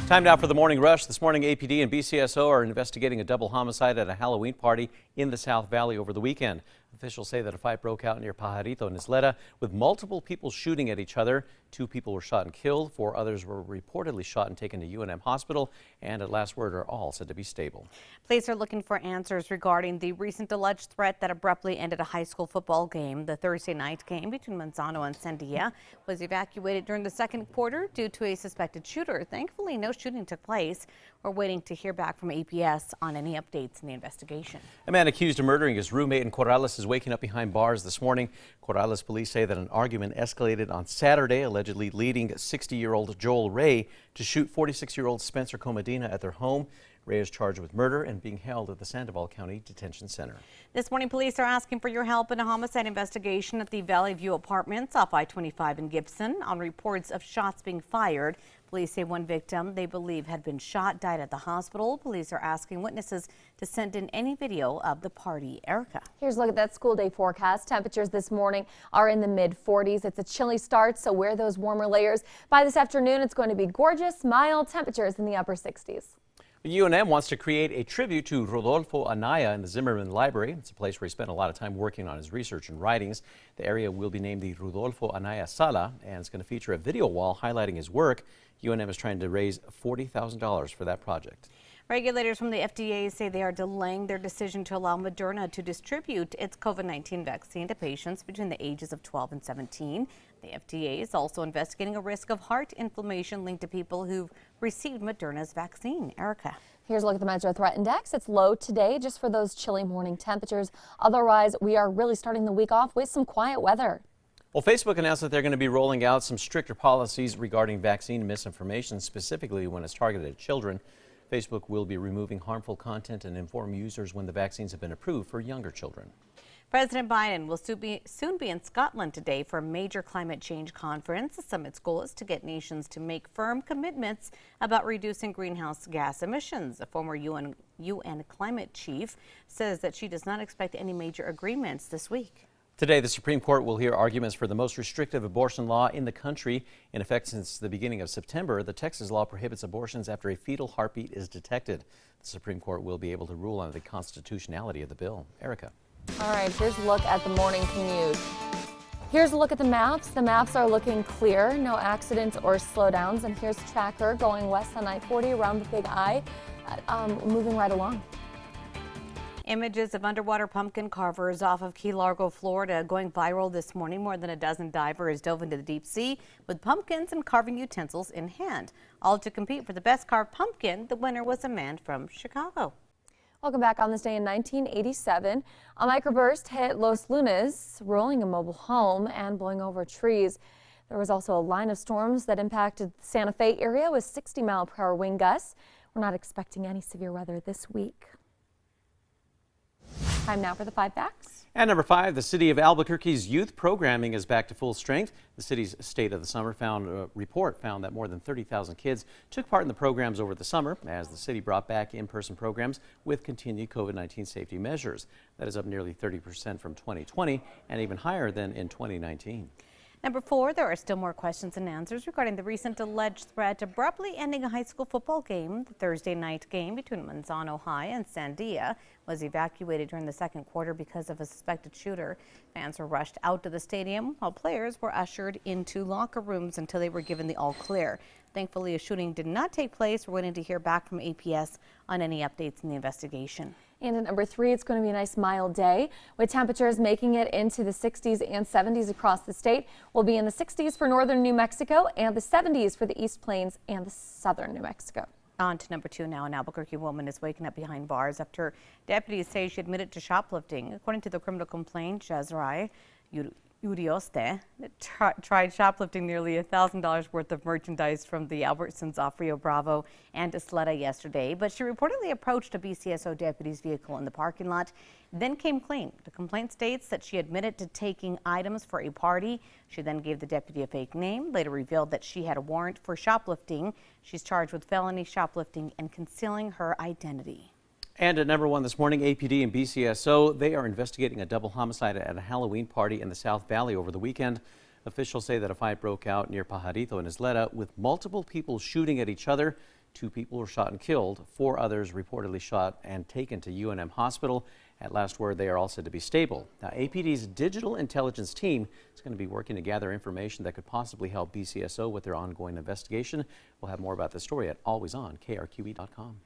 Time now for the morning rush. This morning, APD and BCSO are investigating a double homicide at a Halloween party in the South Valley over the weekend. Officials say that a fight broke out near Pajarito and Isleta with multiple people shooting at each other. 2 people were shot and killed. 4 others were reportedly shot and taken to UNM Hospital, and at last word are all said to be stable. Police are looking for answers regarding the recent alleged threat that abruptly ended a high school football game. The Thursday night game between Manzano and Sandia was evacuated during the second quarter due to a suspected shooter. Thankfully, no shooting took place. We're waiting to hear back from APS on any updates in the investigation. A man accused of murdering his roommate in Corrales is waking up behind bars this morning. Corrales police say that an argument escalated on Saturday, allegedly leading 60-year-old Joel Ray to shoot 46-year-old Spencer Comedina at their home. Ray is charged with murder and being held at the Sandoval County Detention Center. This morning, police are asking for your help in a homicide investigation at the Valley View Apartments off I-25 in Gibson on reports of shots being fired. Police say one victim they believe had been shot died at the hospital. Police are asking witnesses to send in any video of the party. Erica. Here's a look at that school day forecast. Temperatures this morning are in the mid-40s. It's a chilly start, so wear those warmer layers. By this afternoon, it's going to be gorgeous, mild temperatures in the upper 60s. UNM wants to create a tribute to Rodolfo Anaya in the Zimmerman Library. It's a place where he spent a lot of time working on his research and writings. The area will be named the Rodolfo Anaya Sala, and it's going to feature a video wall highlighting his work. UNM is trying to raise $40,000 for that project. Regulators from the FDA say they are delaying their decision to allow Moderna to distribute its COVID-19 vaccine to patients between the ages of 12 and 17. The FDA is also investigating a risk of heart inflammation linked to people who've received Moderna's vaccine. Erica. Here's a look at the Metro Threat Index. It's low today just for those chilly morning temperatures. Otherwise, we are really starting the week off with some quiet weather. Well, Facebook announced that they're going to be rolling out some stricter policies regarding vaccine misinformation, specifically when it's targeted at children. Facebook will be removing harmful content and inform users when the vaccines have been approved for younger children. President Biden will soon be in Scotland today for a major climate change conference. The summit's goal is to get nations to make firm commitments about reducing greenhouse gas emissions. A former UN climate chief says that she does not expect any major agreements this week. Today, the Supreme Court will hear arguments for the most restrictive abortion law in the country. In effect since the beginning of September, the Texas law prohibits abortions after a fetal heartbeat is detected. The Supreme Court will be able to rule on the constitutionality of the bill. Erica. All right, here's a look at the morning commute. Here's a look at the maps. The maps are looking clear, no accidents or slowdowns. And here's a tracker going west on I-40 around the Big I, moving right along. Images of underwater pumpkin carvers off of Key Largo, Florida, going viral this morning. More than a dozen divers dove into the deep sea with pumpkins and carving utensils in hand. All to compete for the best carved pumpkin. The winner was a man from Chicago. Welcome back. On this day in 1987, a microburst hit Los Lunas, rolling a mobile home and blowing over trees. There was also a line of storms that impacted the Santa Fe area with 60-mile-per-hour wind gusts. We're not expecting any severe weather this week. Time now for the 5 facts. And number 5, the city of Albuquerque's youth programming is back to full strength. The city's State of the Summer report found that more than 30,000 kids took part in the programs over the summer as the city brought back in-person programs with continued COVID-19 safety measures. That is up nearly 30% from 2020 and even higher than in 2019. Number 4, there are still more questions and answers regarding the recent alleged threat abruptly ending a high school football game. The Thursday night game between Manzano High and Sandia was evacuated during the second quarter because of a suspected shooter. Fans were rushed out to the stadium while players were ushered into locker rooms until they were given the all clear. Thankfully, a shooting did not take place. We're waiting to hear back from APS on any updates in the investigation. And at number 3, it's going to be a nice mild day with temperatures making it into the 60s and 70s across the state. We'll be in the 60s for northern New Mexico and the 70s for the East Plains and the southern New Mexico. On to number 2 now. An Albuquerque woman is waking up behind bars after deputies say she admitted to shoplifting. According to the criminal complaint, Jazrai Urioste tried shoplifting nearly $1,000 worth of merchandise from the Albertsons off Rio Bravo and Isleta yesterday, but she reportedly approached a BCSO deputy's vehicle in the parking lot, then came clean. The complaint states that she admitted to taking items for a party. She then gave the deputy a fake name, later revealed that she had a warrant for shoplifting. She's charged with felony shoplifting and concealing her identity. And at number 1 this morning, APD and BCSO, they are investigating a double homicide at a Halloween party in the South Valley over the weekend. Officials say that a fight broke out near Pajarito and Isleta with multiple people shooting at each other. 2 people were shot and killed. 4 others reportedly shot and taken to UNM Hospital. At last word, they are all said to be stable. Now, APD's digital intelligence team is going to be working to gather information that could possibly help BCSO with their ongoing investigation. We'll have more about this story at alwaysonkRQE.com.